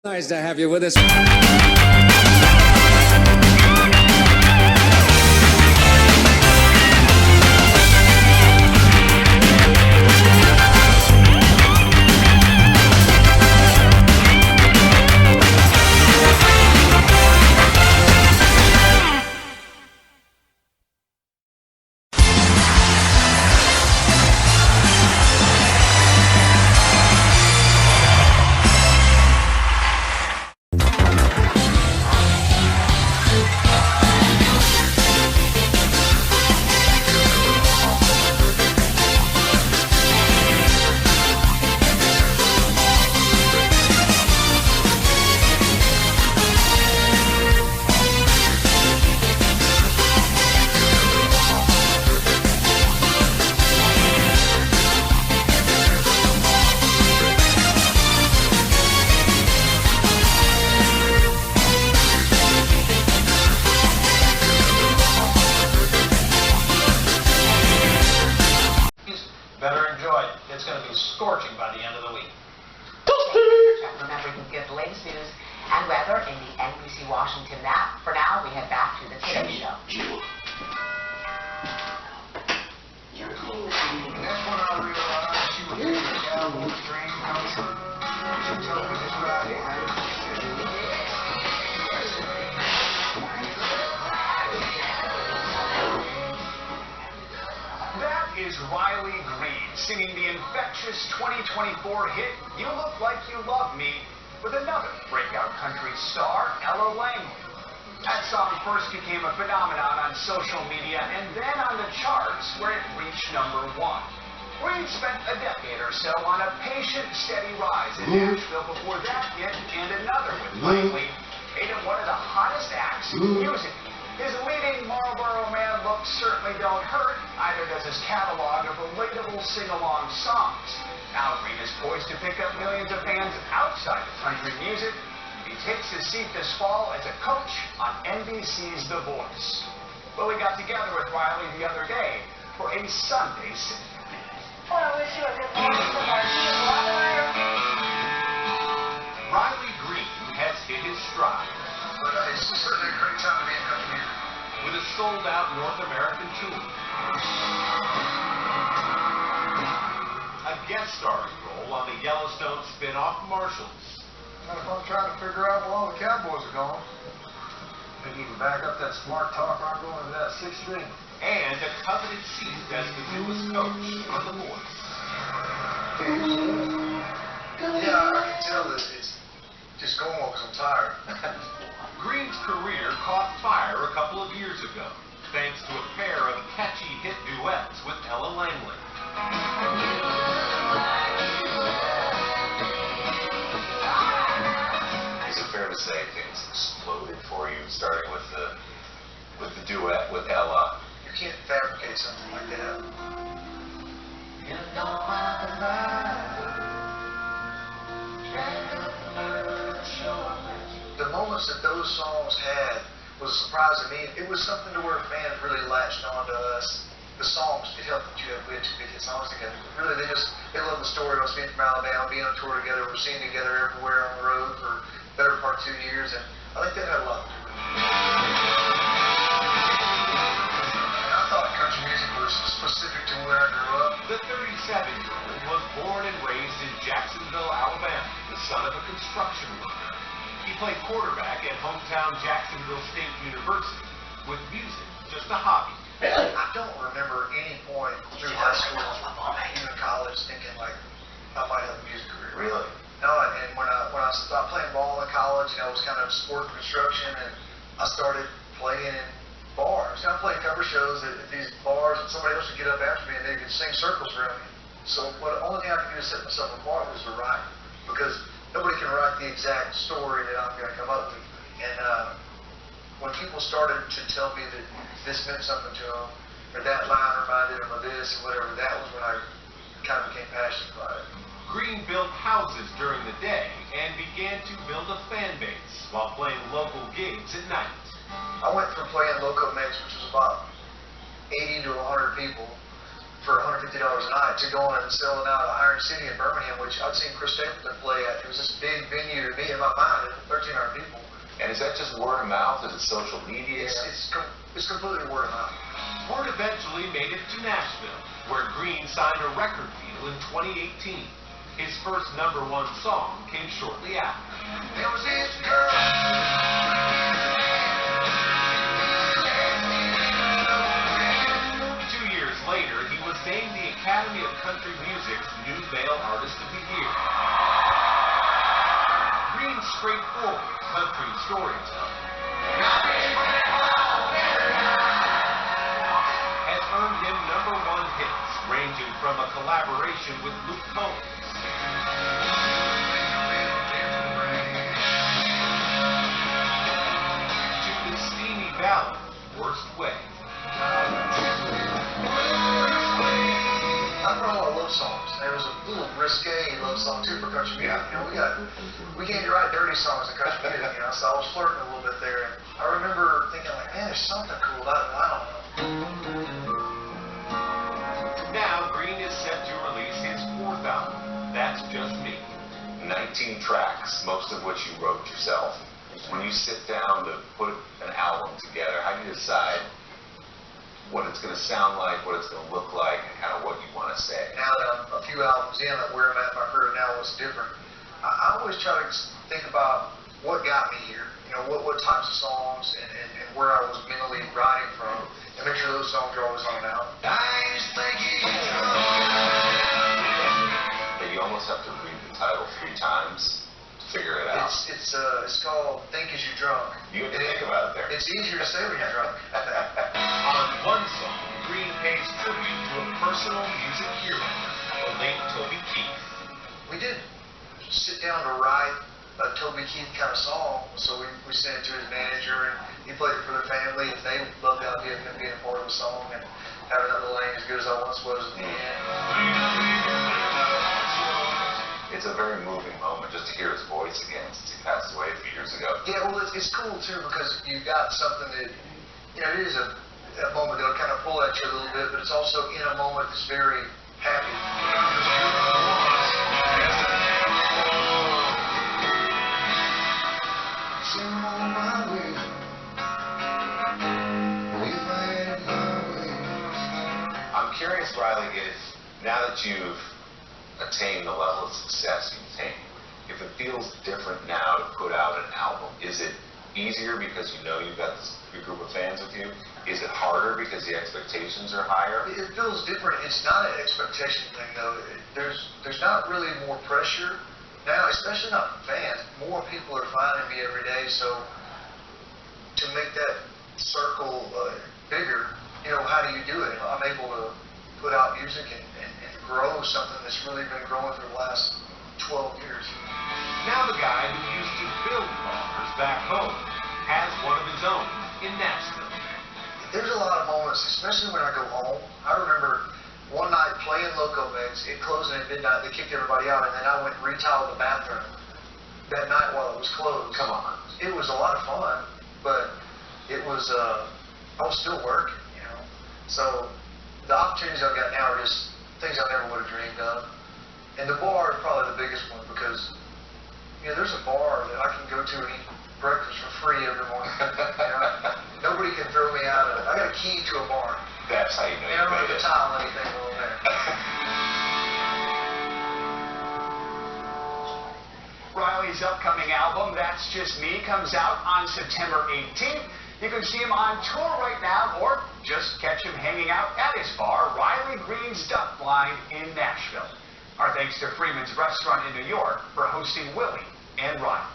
Nice to have you with us. Better enjoy it. It's going to be scorching by the end of the week. Remember, you can get the latest news and weather in the NBC Washington app. For now, we head back to the Today Show. That's when I realized she was taking the album string concert. She told me this right here. That is Riley Green singing the infectious 2024 hit You Look Like You Love Me with another breakout country star, Ella Langley. That song first became a phenomenon on social media and then on the charts where it reached #1. Green spent a decade or so on a patient, steady rise in Nashville before that hit and another with Langley made him one of the hottest acts in music. His leading Marlboro Man looks certainly don't hurt, either does his catalog of relatable sing-along songs. Now Green is poised to pick up millions of fans outside of country music. He takes his seat this fall as a coach on NBC's The Voice. Willie got together with Riley the other day for a Sunday sing. Well, I wish you a good morning. Riley Green has hit his stride. But it's certainly a great time to be in country music. With a sold-out North American tour, a guest starring role on the Yellowstone spin-off Marshalls, Kind of fun trying to figure out where all the cowboys are going. Maybe you can back up that smart talk rock going into that 6th string. and a coveted seat as the newest coach on The Voice. Yeah, I can tell that it's just going on because I'm tired. Green's career caught fire a couple of years ago, thanks to a pair of catchy hit duets with Ella Langley. Is it fair to say things exploded for you, starting with the duet with Ella? You can't fabricate something like that. The moments that those songs had was a surprise to me. It was something to where fans really latched on to us. The songs, it helped that you had we had two big hit songs together. Really, they loved the story of us being from Alabama, being on tour together. We're singing together everywhere on the road for the better part of 2 years, and I think that had a lot to do with it. And I thought country music was specific to where I grew up. The 37-year-old was born and raised in Jacksonville, Alabama, the son of a construction worker. He played quarterback at hometown Jacksonville State University, with music just a hobby. I don't remember any point through high school, even college, thinking like I might have a music career. Really? No, and when I stopped playing ball in college, it was kind of sport construction, and I started playing in bars. I played cover shows at these bars, and somebody else would get up after me and they could sing circles around me. So the only thing I could do to set myself apart was to write, because nobody can write the exact story that I'm going to come up with. And when people started to tell me that this meant something to them, or that line reminded them of this, or whatever, that was when I kind of became passionate about it. Green built houses during the day and began to build a fan base while playing local gigs at night. I went from playing Loco Mix, which was about 80 to 100 people, for $150 a night to going and selling out at Iron City in Birmingham, which I'd seen Chris Stapleton play at. It was this big venue to me in my mind, 1,300 people. And is that just word of mouth? Is it social media? It's completely word of mouth. Word eventually made it to Nashville, where Green signed a record deal in 2018. His first #1 song came shortly after. There was this girl. 2 years later, he was named the Academy of Country Music's New Male Artist of the Year. Green's straightforward country storytelling has earned him #1 hits, ranging from a collaboration with Luke Combs to the steamy ballad, Worst Way. I wrote a lot of love songs. There was a little risque love song too for country music. You know, we can't write dirty songs in country music, you know, so I was flirting a little bit there. And I remember thinking like, man, there's something cool about it, but I don't know. Now, Green is set to release his 4th album, That's Just Me. 19 tracks, most of which you wrote yourself. When you sit down to put an album together, how do you decide what it's going to sound like, what it's going to look like, and kind of what you want to say? Now that I'm a few albums in, like where I'm at in my career now, what's different, I always try to think about what got me here, you know, what types of songs and where I was mentally writing from, and make sure those songs are always on an album. You almost have to read the title 3 times to figure it out. It's called Think As You Drunk. You have to think about it there. It's easier to say when you're drunk. On one song, Green pays tribute to a personal music hero, the late Toby Keith. We did sit down to write a Toby Keith kind of song, so we sent it to his manager, and he played it for their family, and they loved the idea of him being a part of the song and having that little lane as good as I once was at the end. It's a very moving moment just to hear his voice again since he passed away a few years ago. Yeah, well, it's cool too because you've got something that, you know, it is a moment that'll kind of pull at you a little bit, but it's also in a moment that's very happy. I'm curious, Riley, if now that you've attained the level of success you've attained, if it feels different now to put out an album, is it easier because you know you've got this big group of fans with you? Is it harder because the expectations are higher? It feels different. It's not an expectation thing though. There's not really more pressure now, especially not from fans. More people are finding me every day, so to make that circle bigger, you know, how do you do it? I'm able to put out music and grow something that's really been growing for the last 12 years. Now the guy who used to build bars back home has one of his own in Nashville. There's a lot of moments, especially when I go home. I remember one night playing Loco Mix, it closing at midnight, they kicked everybody out, and then I went and retiled the bathroom that night while it was closed. Come on. It was a lot of fun, but it was, I was still working, you know. So the opportunities I've got now are just things I never would have dreamed of. And the bar is probably the biggest one because, you know, there's a bar that I can go to and eat breakfast for free every morning. You know? Nobody can throw me out of it. I got a key to a bar. That's how you know you Never made to it. tile anything on there. Riley's upcoming album, That's Just Me, comes out on September 18th. You can see him on tour right now, or just catch him hanging out at his bar, Riley Green's Duck Line in Nashville. Our thanks to Freeman's Restaurant in New York for hosting Willie and Riley.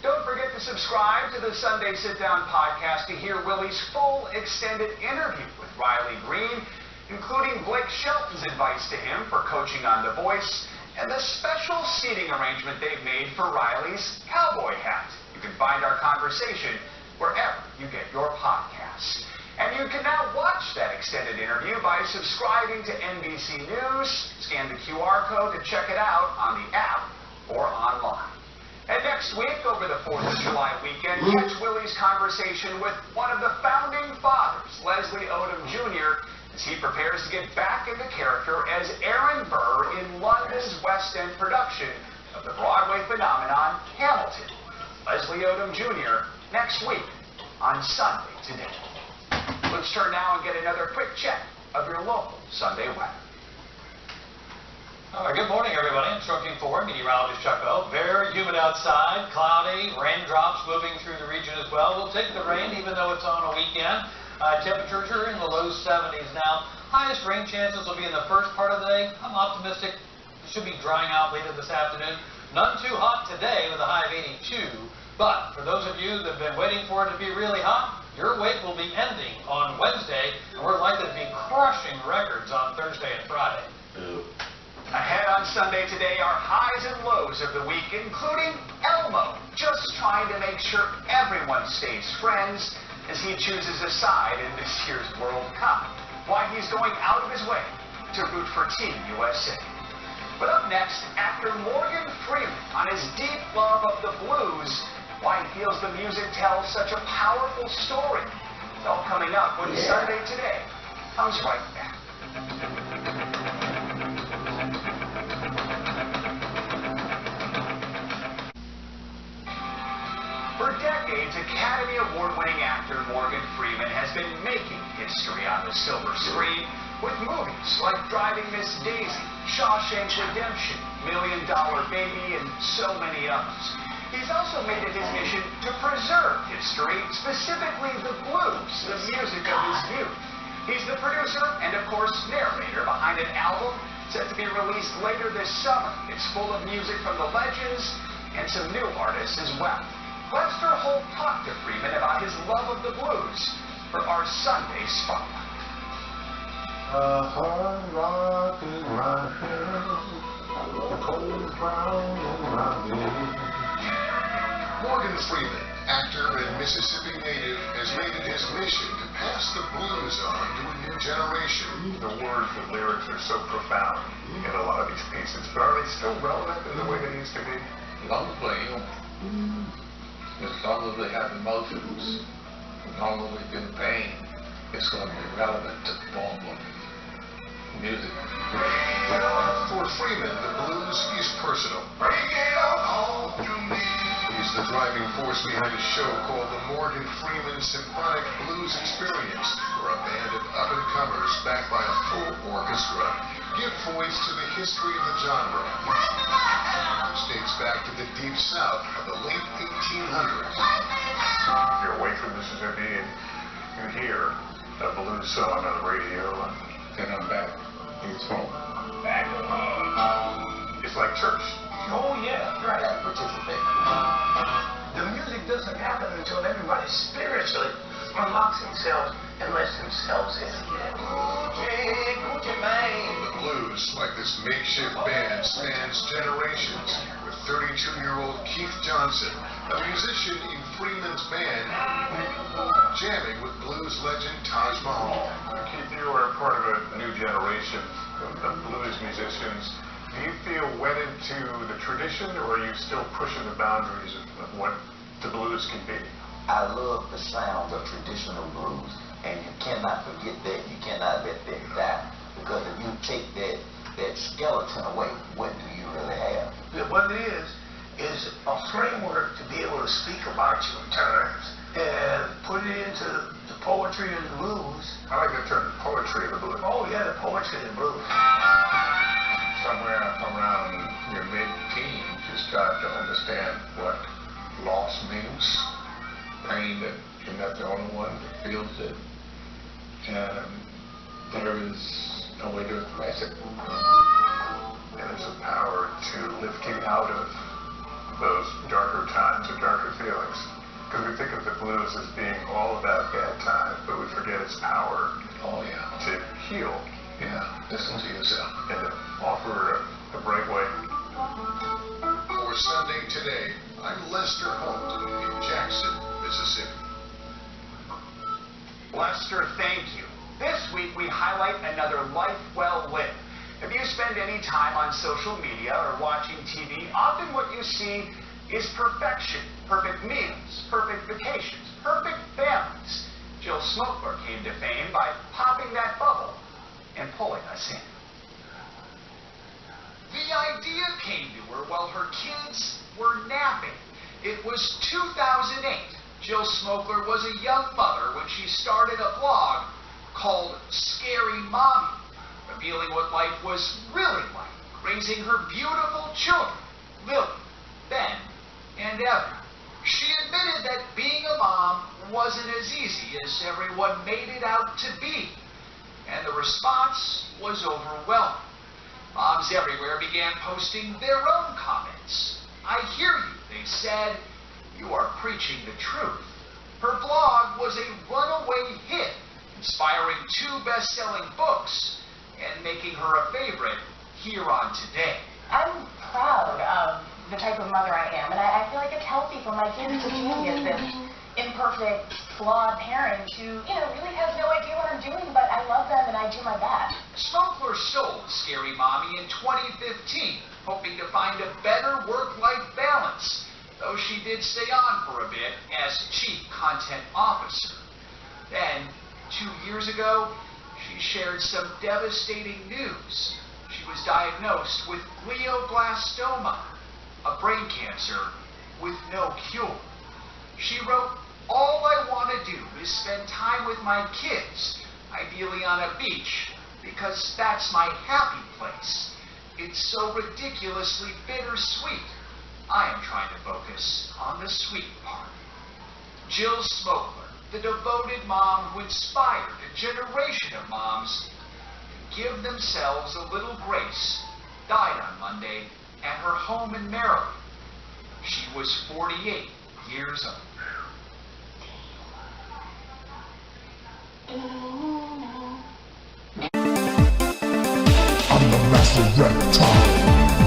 Don't forget to subscribe to the Sunday Sit Down podcast to hear Willie's full extended interview with Riley Green, including Blake Shelton's advice to him for coaching on The Voice, and the special seating arrangement they've made for Riley's cowboy hat. You can find our conversation wherever you get your podcasts. And you can now watch that extended interview by subscribing to NBC News. Scan the QR code to check it out on the app or online. And next week, over the 4th of July weekend, catch Willie's conversation with one of the founding fathers, Leslie Odom Jr., as he prepares to get back into character as Aaron Burr in London's West End production of the Broadway phenomenon Hamilton. Leslie Odom Jr. next week on Sunday Today. Let's turn now and get another quick check of your local Sunday weather. Good morning, everybody. I'm Stroking Forward, meteorologist Chuck O. Very humid outside, cloudy, raindrops moving through the region as well. We'll take the rain even though it's on a weekend. Temperatures are in the low 70s now. Highest rain chances will be in the first part of the day. I'm optimistic it should be drying out later this afternoon. None too hot today with a high of 82. But for those of you that have been waiting for it to be really hot, your wait will be ending on Wednesday, and we're likely to be crushing records on Thursday and Friday. Ahead on Sunday Today are highs and lows of the week, including Elmo, just trying to make sure everyone stays friends as he chooses a side in this year's World Cup. Why he's going out of his way to root for Team USA. But up next, actor Morgan Freeman on his deep love of the blues, why he feels the music tells such a powerful story. It's all coming up when Sunday Today comes right back. For decades, Academy Award-winning actor Morgan Freeman has been making history on the silver screen with movies like Driving Miss Daisy, Shawshank Redemption, $1 Million Baby, and so many others. He's also made it his mission to preserve history, specifically the blues, the music of his youth. He's the producer and, of course, narrator behind an album set to be released later this summer. It's full of music from the legends and some new artists as well. Lester Holt talked to Freeman about his love of the blues for our Sunday Spotlight. Hard rock in my hair, the cold ground in my bed. Morgan Freeman, actor and Mississippi native, has made it his mission to pass the blues on to a new generation. The words and lyrics are so profound in a lot of these pieces, but are they still relevant in the way they used to be? As long as they as long as they have emotions, as long as we feel pain, it's going to be relevant to the form of music. For Freeman, the blues is personal. Bring it on home to me. He's the driving force behind a show called the Morgan Freeman Symphonic Blues Experience, where a band of up-and-comers backed by a full orchestra give voice to the history of the genre, which dates back to the Deep South of the late 1800s. If you're away from Mississippi and you hear a blues song on the radio, Then I'm back. it's home. Back home. It's like church. Oh, yeah. Right, I participate. The music doesn't happen until everybody spiritually unlocks themselves and lets themselves in. The blues, like this makeshift band, spans generations, with 32-year-old Keith Johnson, a musician in Freeman's band, jamming with blues legend Taj Mahal. Keith, you are part of a new generation of blues musicians. Do you feel wedded to the tradition, or are you still pushing the boundaries of what the blues can be? I love the sound of traditional blues, and you cannot forget that. You cannot let that die, because if you take that skeleton away, what do you really have? What it is a framework to be able to speak about your times and put it into the poetry and the blues. I like the term poetry of the blues. Oh, yeah, the poetry and the blues. Somewhere around your mid-teens, you start to understand what loss means, pain that you're not the only one that feels it, and there is no way to express it. And there's a power to lift you out of those darker times or darker feelings. Because we think of the blues as being all about bad times, but we forget its power to heal. Yeah, listen to yourself. And to offer a bright way. For Sunday Today, I'm Lester Holt in Jackson, Mississippi. Lester, thank you. This week we highlight another life well lived. If you spend any time on social media or watching TV, often what you see is perfection. Perfect meals, perfect vacations, perfect families. Jill Smokler came to fame by popping that bubble Listen. The idea came to her while her kids were napping. It was 2008. Jill Smokler was a young mother when she started a blog called Scary Mommy, revealing what life was really like, raising her beautiful children, Lily, Ben, and Evan. She admitted that being a mom wasn't as easy as everyone made it out to be, and the response was overwhelming. Moms everywhere began posting their own comments. I hear you, they said. You are preaching the truth. Her blog was a runaway hit, inspiring 2 best-selling books and making her a favorite here on Today. I'm proud of the type of mother I am, and I feel like it's healthy for my kids to see me as this imperfect, flawed parent who, really has no idea what I'm doing, but I love them and I do my best. Smokler sold Scary Mommy in 2015, hoping to find a better work-life balance, though she did stay on for a bit as Chief Content Officer. Then, 2 years ago, she shared some devastating news. She was diagnosed with glioblastoma, a brain cancer with no cure. She wrote, "All I want to do is spend time with my kids, ideally on a beach, because that's my happy place. It's so ridiculously bittersweet. I am trying to focus on the sweet part." Jill Smokler, the devoted mom who inspired a generation of moms to give themselves a little grace, died on Monday at her home in Maryland. She was 48 years old. I'm the master reptile.